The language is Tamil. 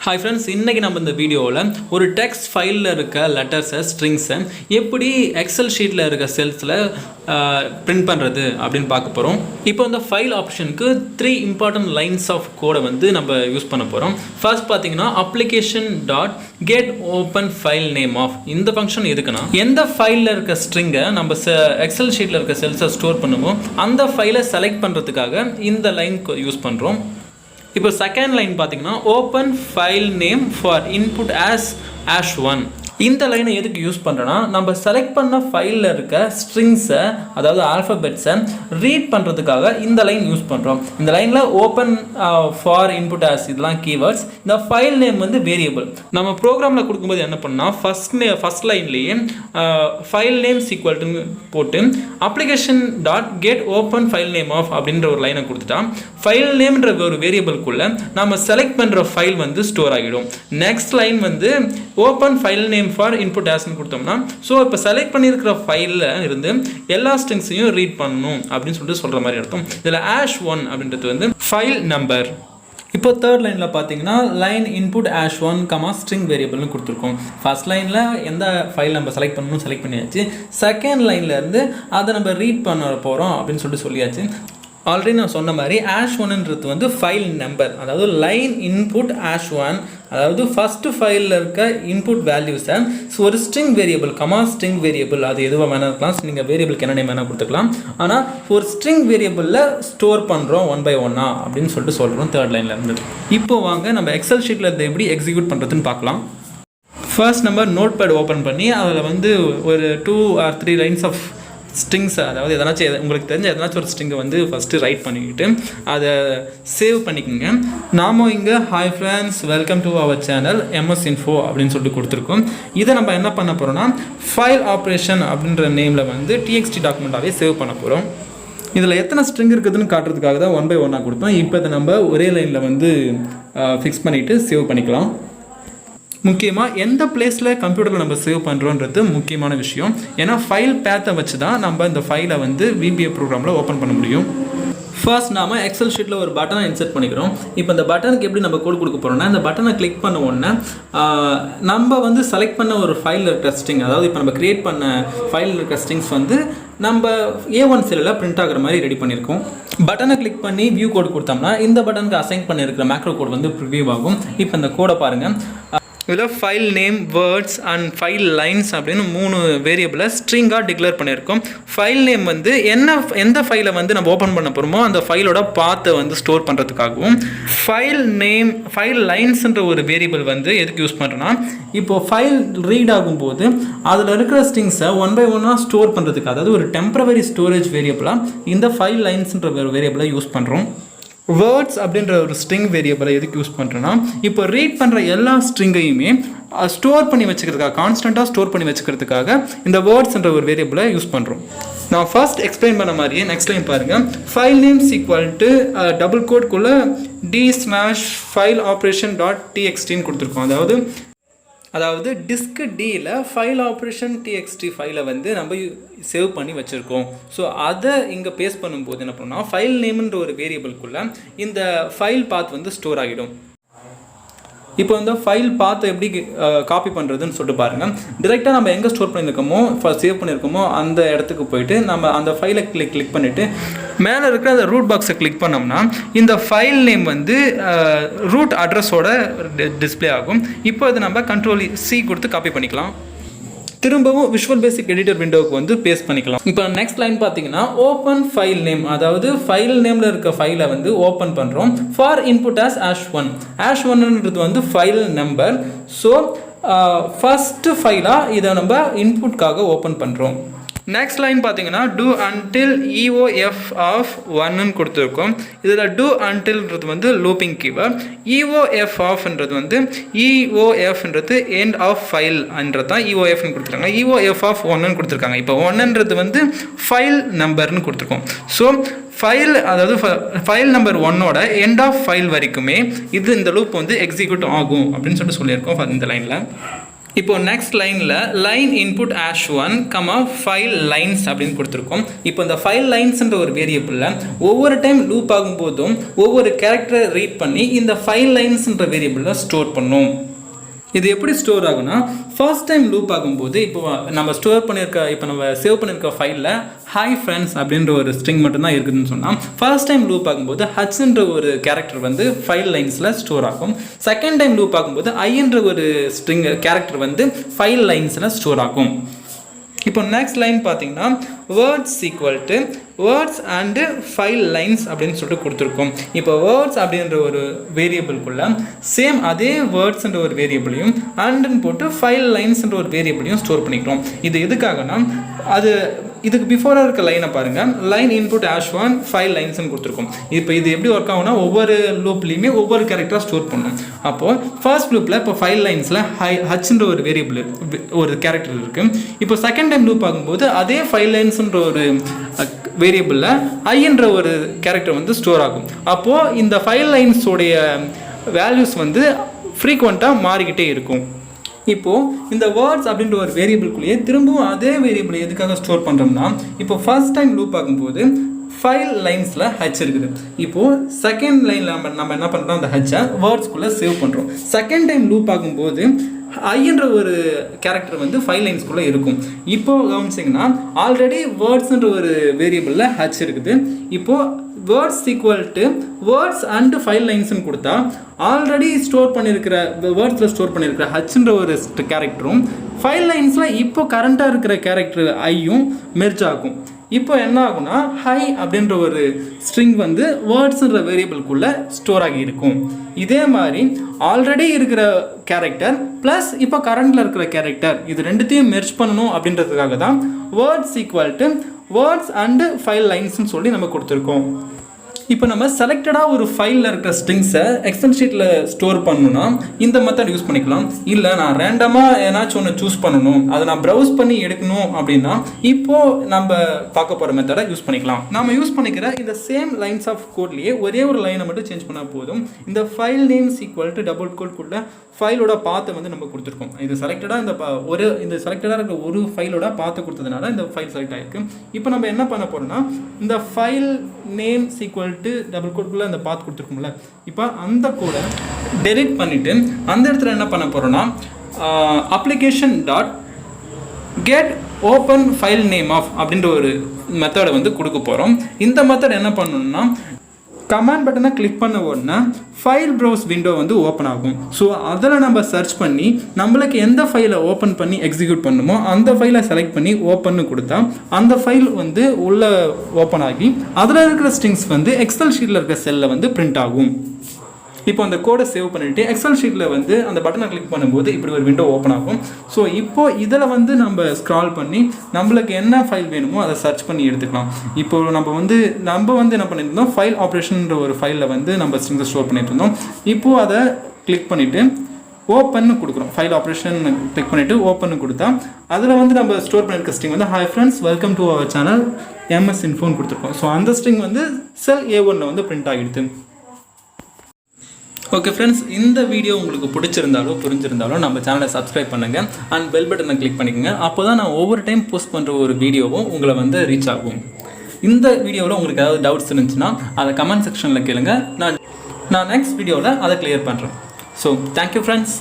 Hi friends, இன்னைக்கு நம்ம இந்த வீடியோவில் ஒரு டெக்ஸ்ட் ஃபைலில் இருக்க லெட்டர்ஸை ஸ்ட்ரிங்ஸை எப்படி எக்ஸல் ஷீட்டில் இருக்க செல்ஸில் பிரிண்ட் பண்ணுறது அப்படின்னு பார்க்க போகிறோம். இப்போ இந்த ஃபைல் ஆப்ஷனுக்கு 3 இம்பார்ட்டன்ட் லைன்ஸ் ஆஃப் கோடை வந்து நம்ம யூஸ் பண்ண போகிறோம். ஃபர்ஸ்ட் பார்த்தீங்கன்னா application dot get open file name of. இந்த ஃபங்க்ஷன் எதுக்குன்னா எந்த ஃபைலில் இருக்க ஸ்ட்ரிங்கை நம்ம எக்ஸல் ஷீட்டில் இருக்க செல்ஸை ஸ்டோர் பண்ணுவோம் அந்த ஃபைலை செலக்ட் பண்ணுறதுக்காக இந்த லைன் யூஸ் பண்ணுறோம். இப்போ செகண்ட் லைன் பார்த்தீங்கன்னா open file name for input as 1. இந்த லைனை எதுக்கு யூஸ் பண்ணுறோன்னா நம்ம செலக்ட் பண்ண ஃபைலில் இருக்க ஸ்ட்ரிங்ஸை அதாவது ஆல்ஃபபெட்ஸை ரீட் பண்ணுறதுக்காக இந்த லைன் யூஸ் பண்ணுறோம். இந்த லைனில் ஓப்பன் ஃபார் இன்புட் ஆஸ் இதெல்லாம் கீவேர்ட்ஸ். இந்த ஃபைல் நேம் வந்து வேரியபிள். நம்ம ப்ரோக்ராமில் கொடுக்கும்போது என்ன பண்ணால் ஃபர்ஸ்ட் லைன்லேயே ஃபைல் நேம் ஈக்குவல்ட்டுன்னு போட்டு application dot get open file name of அப்படின்ற ஒரு லைனை கொடுத்துட்டா ஃபைல் நேம்ன்ற ஒரு வேரியபிள்குள்ளே நம்ம செலக்ட் பண்ணுற ஃபைல் வந்து ஸ்டோர் ஆகிடும். நெக்ஸ்ட் லைன் வந்து open file name for input ஆஸ்ன்னு கொடுத்தோம்னா ஸோ இப்போ செலக்ட் பண்ணியிருக்கிற ஃபைலில் இருந்து எல்லா ஸ்ட்ரிங்ஸையும் ரீட் பண்ணணும் அப்படின்னு சொல்லிட்டு சொல்கிற மாதிரி அர்த்தம். இதில் ஆஷ் 1 அப்படின்றது வந்து ஃபைல் நம்பர். இப்போ தேர்ட் லைனில் பார்த்தீங்கன்னா லைன் இன்புட் ஆஷ் 1 ஸ்ட்ரிங் வேரியபிள்னு கொடுத்துருக்கோம். ஃபர்ஸ்ட் லைனில் எந்த ஃபைல் நம்ம செலக்ட் பண்ணணும் செலக்ட் பண்ணியாச்சு. செகண்ட் லைனில் இருந்து அதை நம்ம ரீட் பண்ண போகிறோம் அப்படின்னு சொல்லிட்டு சொல்லியாச்சு. ஆல்ரெடி நான் சொன்ன மாதிரி ஆஷ் 1ன்றது வந்து ஃபைல் நம்பர், அதாவது லைன் இன்புட் ஆஷ் 1, அதாவது ஃபஸ்ட்டு ஃபைலில் இருக்க இன்புட் வேல்யூஸை ஒரு ஸ்ட்ரிங் வேரியபிள் ஸ்ட்ரிங் வேரியபிள் அது எதுவாக வேணா இருக்கலாம். நீங்கள் வேரியபிளுக்கு என்ன நேம் வேணால் கொடுத்துக்கலாம். ஆனால் ஒரு ஸ்ட்ரிங் வேரியபிளில் ஸ்டோர் பண்ணுறோம் 1 by 1 அப்படின்னு சொல்லிட்டு சொல்கிறோம் தேர்ட் லைனில் இருந்து. இப்போ வாங்க நம்ம எக்ஸல் ஷீட்டில் இருந்து எப்படி எக்ஸிக்யூட் பண்ணுறதுன்னு பார்க்கலாம். ஃபர்ஸ்ட் நம்ம நோட் பேட் ஓப்பன் பண்ணி அதில் வந்து ஒரு 2 or 3 லைன்ஸ் ஆஃப் ஸ்ட்ரிங்ஸ், அதாவது எதனாச்சும் உங்களுக்கு தெரிஞ்ச எதனாச்சும் ஒரு ஸ்ட்ரிங்கை வந்து ஃபஸ்ட்டு ரைட் பண்ணிக்கிட்டு அதை சேவ் பண்ணிக்கோங்க. நாம் இங்கே hi friends welcome to our channel MS Info அப்படின்னு சொல்லிட்டு கொடுத்துருக்கோம். இதை நம்ம என்ன பண்ண போகிறோம்னா ஃபைல் ஆப்ரேஷன் அப்படின்ற நேமில் வந்து TXT டாக்குமெண்ட்டாகவே சேவ் பண்ண போகிறோம். இதில் எத்தனை ஸ்ட்ரிங் இருக்குதுன்னு காட்டுறதுக்காக தான் 1 by 1 கொடுத்தோம். இப்போ இதை நம்ம ஒரே லைனில் வந்து ஃபிக்ஸ் பண்ணிவிட்டு சேவ் பண்ணிக்கலாம். முக்கியமாக எந்த பிளேஸில் கம்ப்யூட்டரில் நம்ம சேவ் பண்ணுறோன்றது முக்கியமான விஷயம். ஏன்னா ஃபைல் பேத்தை வச்சு தான் நம்ம இந்த ஃபைலை வந்து VBA ப்ரோக்ராமில் ஓப்பன் பண்ண முடியும். ஃபர்ஸ்ட் நாம் எக்ஸல் ஷீட்டில் ஒரு பட்டனை இன்சர்ட் பண்ணிக்கிறோம். இப்போ இந்த பட்டனுக்கு எப்படி நம்ம கோட் கொடுக்க போகிறோம்னா இந்த பட்டனை கிளிக் பண்ண உடனே நம்ம வந்து செலக்ட் பண்ண ஒரு ஃபைல் இருக்கிற ஸ்ட்ரிங், அதாவது இப்போ நம்ம க்ரியேட் பண்ண ஃபைல் இருக்கிற ஸ்ட்ரிங்ஸ் வந்து நம்ம A1 செல்லில் பிரிண்ட் ஆகிற மாதிரி ரெடி பண்ணியிருக்கோம். பட்டனை கிளிக் பண்ணி வியூ கோட் கொடுத்தோம்னா இந்த பட்டனுக்கு அசைன் பண்ணியிருக்கிற மேக்ரோ கோட் வந்து ப்ரிவியூ ஆகும். இப்போ இந்த கோடை பாருங்கள். இதில் file name, words and file lines அப்படின்னு 3 வேரியபிளை ஸ்ட்ரிங்காக டிக்ளேர் பண்ணியிருக்கோம். ஃபைல் நேம் வந்து எந்த ஃபைலை வந்து நம்ம ஓப்பன் பண்ண போகிறோமோ அந்த ஃபைலோட பாத்தை வந்து ஸ்டோர் பண்ணுறதுக்காகவும், ஃபைல் லைன்ஸ்ன்ற ஒரு வேரியபிள் வந்து எதுக்கு யூஸ் பண்ணுறோன்னா இப்போது ஃபைல் ரீட் ஆகும்போது அதில் இருக்கிற ஸ்ட்ரிங்ஸை 1 by 1 ஸ்டோர் பண்ணுறதுக்கு, அதாவது ஒரு டெம்பரவரி ஸ்டோரேஜ் வேரியபிளாக இந்த ஃபைல் லைன்ஸ்ன்ற ஒரு வேரியபிளை யூஸ் பண்ணுறோம். வேர்ட்ஸ் அப்படின்ற ஒரு ஸ்ட்ரிங் வேரியபிளை எதுக்கு யூஸ் பண்ணுறோன்னா இப்போ ரீட் பண்ணுற எல்லா ஸ்ட்ரிங்கையுமே ஸ்டோர் பண்ணி வச்சுக்கிறதுக்காக, கான்ஸ்டண்ட்டாக ஸ்டோர் பண்ணி வச்சுக்கிறதுக்காக இந்த வேர்ட்ஸ்ன்ற ஒரு வேரியபிளை யூஸ் பண்ணுறோம். நான் ஃபர்ஸ்ட் எக்ஸ்பிளைன் பண்ண மாதிரியே நெக்ஸ்ட் லைன் பாருங்கள். File names equal to double கோட்குள்ளே d/file operation .txt கொடுத்துருக்கோம். அதாவது டிஸ்க் டியில் ஃபைல் ஆப்ரேஷன் TXT ஃபைலை வந்து நம்ம சேவ் பண்ணி வச்சுருக்கோம். ஸோ அதை இங்கே பேஸ்ட் பண்ணும்போது என்ன பண்ணோம்னா ஃபைல் நேம்ன்ற ஒரு வேரியபிள்குள்ளே இந்த ஃபைல் பாத் வந்து ஸ்டோர் ஆகிடும். இப்போ இந்த ஃபைல் பாத்தை எப்படி காப்பி பண்ணுறதுன்னு சொல்லிட்டு பாருங்கள். டிரெக்டாக நம்ம எங்கே ஸ்டோர் பண்ணியிருக்கோமோ சேவ் பண்ணியிருக்கோமோ அந்த இடத்துக்கு போயிட்டு நம்ம அந்த ஃபைலை கிளிக் பண்ணிவிட்டு மேலே இருக்கிற அந்த ரூட் பாக்ஸை கிளிக் பண்ணோம்னா இந்த ஃபைல் நேம் வந்து ரூட் அட்ரஸோட டிஸ்பிளே ஆகும். இப்போ அதை நம்ம Ctrl+C கொடுத்து காப்பி பண்ணிக்கலாம். திரும்பவும் விஷுவல் பேசிக் எடிட்டர் விண்டோவுக்கு வந்து பேஸ்ட் பண்ணிக்கலாம். இப்போ நெக்ஸ்ட் லைன் பார்த்தீங்கன்னா ஓப்பன் ஃபைல் நேம், அதாவது ஃபைல் நேமில் இருக்க ஃபைலை வந்து ஓப்பன் பண்ணுறோம். For input ash 1. ஆஷ் 1ன்றது வந்து ஃபைல் நம்பர். ஸோ ஃபஸ்ட்டு ஃபைலாக இதை நம்ம இன்புட்காக ஓப்பன் பண்ணுறோம். நெக்ஸ்ட் லைன் பார்த்தீங்கன்னா do until EOF of 1 கொடுத்துருக்கோம். இதில் do untilன்றது வந்து லூப்பிங் கீவேர்ட். EOF ஆஃப்ன்றது வந்து EOFன்றது end of file என்றது தான் EOFன்னு கொடுத்துருக்காங்க. EOF of 1 கொடுத்துருக்காங்க. இப்போ 1ன்றது வந்து ஃபைல் நம்பர்னு கொடுத்துருக்கோம். ஸோ ஃபைல் நம்பர் 1ஓட எண்ட் ஆஃப் ஃபைல் வரைக்குமே இந்த லூப் வந்து எக்ஸிக்யூட் ஆகும் அப்படின்னு சொல்லியிருக்கோம் இந்த லைனில். இப்போ நெக்ஸ்ட் லைனில் line input ash 1 comma 5 lines அப்படின்னு கொடுத்துருக்கோம். இப்போ இந்த 5 லைன்ஸ்ன்ற ஒரு வேரியபிளில் ஒவ்வொரு டைம் லூப் ஆகும்போதும் ஒவ்வொரு கேரக்டரை ரீட் பண்ணி இந்த 5 லைன்ஸ்ன்ற வேரியபிளில் ஸ்டோர் பண்ணும். இது எப்படி ஸ்டோர் ஆகும்னா ஃபர்ஸ்ட் டைம் லூப் ஆகும்போது இப்போ நம்ம சேவ் பண்ணியிருக்க ஃபைலில் ஹாய் ஃப்ரெண்ட்ஸ் அப்படின்ற ஒரு ஸ்ட்ரிங் மட்டும்தான் இருக்குதுன்னு சொன்னால் ஃபர்ஸ்ட் டைம் லூப் ஆகும்போது ஹச்ன்ற ஒரு கேரக்டர் வந்து 5 லைன்ஸில் ஸ்டோர் ஆகும். செகண்ட் டைம் லூப் ஆகும்போது ஐன்ற ஒரு ஸ்ட்ரிங் கேரக்டர் வந்து 5 லைன்ஸில் ஸ்டோர் ஆகும். இப்போ நெக்ஸ்ட் லைன் பார்த்தீங்கன்னா words equal to words and 5 lines அப்படின்னு சொல்லிட்டு கொடுத்துருக்கோம். இப்போ வேர்ட்ஸ் அப்படின்ற ஒரு வேரியபிள்குள்ள சேம் அதே வேர்ட்ஸ்ன்ற ஒரு வேரியபிளையும் அண்டுன்னு போட்டு 5 லைன்ஸ்ன்ற ஒரு வேரியபிளையும் ஸ்டோர் பண்ணிக்கிறோம். இது எதுக்காகனா அது இதுக்கு பிஃபோராக இருக்க லைனை பாருங்கள், லைன் இன்புட் ஆஷ் 1 5 லைன்ஸ்னு கொடுத்துருக்கோம். இப்போ இது எப்படி ஒர்க் ஆகும்னா ஒவ்வொரு லூப்லேயுமே ஒவ்வொரு கேரக்டராக ஸ்டோர் பண்ணணும். அப்போது ஃபர்ஸ்ட் லூப்பில் இப்போ 5 லைன்ஸில் ஹச்ன்ற ஒரு வேரியபிள் ஒரு கேரக்டர் இருக்குது. இப்போ செகண்ட் டைம் லூப் ஆகும்போது அதே 5 லைன்ஸ்ன்ற ஒரு வேரியபிளில் ஐன்ற ஒரு கேரக்டர் வந்து ஸ்டோர் ஆகும். அப்போது இந்த 5 லைன்ஸோடைய வேல்யூஸ் வந்து ஃப்ரீக்வெண்ட்டாக மாறிக்கிட்டே இருக்கும். இப்போது இந்த வேர்ட்ஸ் அப்படின்ற ஒரு வேரியபிள்குள்ளேயே திரும்பவும் அதே வேரியபிள் எதுக்காக ஸ்டோர் பண்ணுறோம்னா இப்போ ஃபர்ஸ்ட் டைம் லூப் ஆகும்போது 5 லைன்ஸில் ஹச் இருக்குது. இப்போது செகண்ட் லைனில் நம்ம என்ன பண்ணுறோம், அந்த ஹச்சை வேர்ட்ஸ்குள்ளே சேவ் பண்ணுறோம். செகண்ட் டைம் லூப் ஆகும்போது ஐன்ற ஒரு கேரக்டர் வந்து 5 லைன்ஸ்குள்ளே இருக்கும். இப்போது கவனிச்சிங்கன்னா ஆல்ரெடி வேர்ட்ஸ்ன்ற ஒரு வேரியபிளில் ஹச் இருக்குது. இப்போது words equal to words and 5 லைன்ஸ்னு கொடுத்தா ஆல்ரெடி ஸ்டோர் பண்ணியிருக்கிற வேர்ட்ஸில் ஸ்டோர் பண்ணியிருக்கிற ஹச்ன்ற ஒரு கேரக்டரும் 5 லைன்ஸில் இப்போ கரண்ட்டாக இருக்கிற கேரக்டர் ஐயும் மெர்ஜ் ஆகும். இப்போ என்ன ஆகும்னா ஹை அப்படின்ற ஒரு ஸ்ட்ரிங் வந்து வேர்ட்ஸ்ன்ற வேரியபிள்குள்ளே ஸ்டோர் ஆகி இருக்கும். இதே மாதிரி ஆல்ரெடி இருக்கிற கேரக்டர் ப்ளஸ் இப்போ கரண்டில் இருக்கிற கேரக்டர் இது ரெண்டுத்தையும் மெர்ஜ் பண்ணணும் அப்படின்றதுக்காக தான் words equal to words and 5 லைன்ஸ்னு சொல்லி நம்ம கொடுத்துருக்கோம். இப்போ நம்ம செலக்டடாக ஒரு ஃபைலில் இருக்கிற ஸ்ட்ரிங்ஸை எக்ஸல் ஷீட்டில் ஸ்டோர் பண்ணணும்னா இந்த மெத்தட் யூஸ் பண்ணிக்கலாம். இல்லை நான் ரேண்டமாக ஏதாச்சும் ஒன்று சூஸ் பண்ணணும், அதை நான் ப்ரௌஸ் பண்ணி எடுக்கணும் அப்படின்னா இப்போது நம்ம பார்க்க போகிற மெத்தடை யூஸ் பண்ணிக்கலாம். நம்ம யூஸ் பண்ணிக்கிற இந்த சேம் லைன்ஸ் ஆஃப் கோட்லேயே ஒரே ஒரு லைனை மட்டும் சேஞ்ச் பண்ணால் போதும். இந்த file names equal to double கோட்குள்ள ஃபைலோட பாத்தை வந்து நம்ம கொடுத்துருக்கோம். இது செலக்டடாக இந்த செலக்டடாக இருக்கிற ஒரு ஃபைலோட பாத்தை கொடுத்ததுனால இந்த ஃபைல் செலக்ட் ஆகிருக்கு. இப்போ நம்ம என்ன பண்ண போகிறோம்னா இந்த file names equal to double கோட்குள்ளே அந்த பாத் கொடுத்துருக்கோம்ல, இப்போ அந்த கோடை டெலிட் பண்ணிவிட்டு அந்த இடத்துல என்ன பண்ண போகிறோம்னா application dot get open file name of அப்படின்ற ஒரு மெத்தடை வந்து கொடுக்க போகிறோம். இந்த மெத்தட் என்ன பண்ணணும்னா கமாண்ட் பட்டனை கிளிக் பண்ண உடனே ஃபைல் ப்ரௌஸ் விண்டோ வந்து ஓப்பன் ஆகும். ஸோ அதில் நம்ம சர்ச் பண்ணி நம்மளுக்கு எந்த ஃபைலை ஓப்பன் பண்ணி எக்ஸிக்யூட் பண்ணுமோ அந்த ஃபைலை செலக்ட் பண்ணி ஓப்பன்னு கொடுத்தா அந்த ஃபைல் வந்து உள்ளே ஓப்பன் ஆகி அதில் இருக்கிற ஸ்ட்ரிங்ஸ் வந்து எக்ஸல் ஷீட்டில் இருக்கிற செல்லில் வந்து பிரிண்ட் ஆகும். இப்போ அந்த கோடை சேவ் பண்ணிவிட்டு எக்ஸல் ஷீட்டில் வந்து அந்த பட்டனை கிளிக் பண்ணும்போது இப்படி ஒரு விண்டோ ஓப்பன் ஆகும். ஸோ இப்போது இதில் வந்து நம்ம ஸ்க்ரால் பண்ணி நம்மளுக்கு என்ன ஃபைல் வேணுமோ அதை சர்ச் பண்ணி எடுத்துக்கலாம். இப்போ நம்ம வந்து என்ன பண்ணியிருந்தோம், ஃபைல் ஆப்ரேஷன்ன்ற ஒரு ஃபைலில் வந்து நம்ம ஸ்ட்ரிங்ஸை ஸ்டோர் பண்ணிட்டு இருந்தோம். இப்போது அதை கிளிக் பண்ணிவிட்டு ஓப்பன்னு கொடுக்குறோம். ஃபைல் ஆப்ரேஷன் கிளிக் பண்ணிவிட்டு ஓப்பன்னு கொடுத்தா அதில் வந்து நம்ம ஸ்டோர் பண்ணியிருக்க ஸ்ட்ரிங் வந்து hi friends welcome to our channel MS இன்ஃபோன்னு கொடுத்துருக்கோம். ஸோ அந்த ஸ்ட்ரிங் வந்து செல் A1 வந்து பிரிண்ட் ஆகிடுது. ஓகே ஃப்ரெண்ட்ஸ், இந்த வீடியோ உங்களுக்கு பிடிச்சிருந்தாலோ புரிஞ்சிருந்தாலோ நம்ம சேனலை சப்ஸ்கிரைப் பண்ணுங்கள் அண்ட் பெல் பட்டனை கிளிக் பண்ணிக்கோங்க. அப்போ தான் நான் ஒவ்வொரு டைம் போஸ்ட் பண்ணுற ஒரு வீடியோவும் உங்களை வந்து ரீச் ஆகும். இந்த வீடியோவில் உங்களுக்கு ஏதாவது டவுட்ஸ் இருந்துச்சுன்னா அதை கமெண்ட் செக்ஷனில் கேளுங்க. நான் நெக்ஸ்ட் வீடியோவில் அதை கிளியர் பண்ணுறேன். So thank you friends.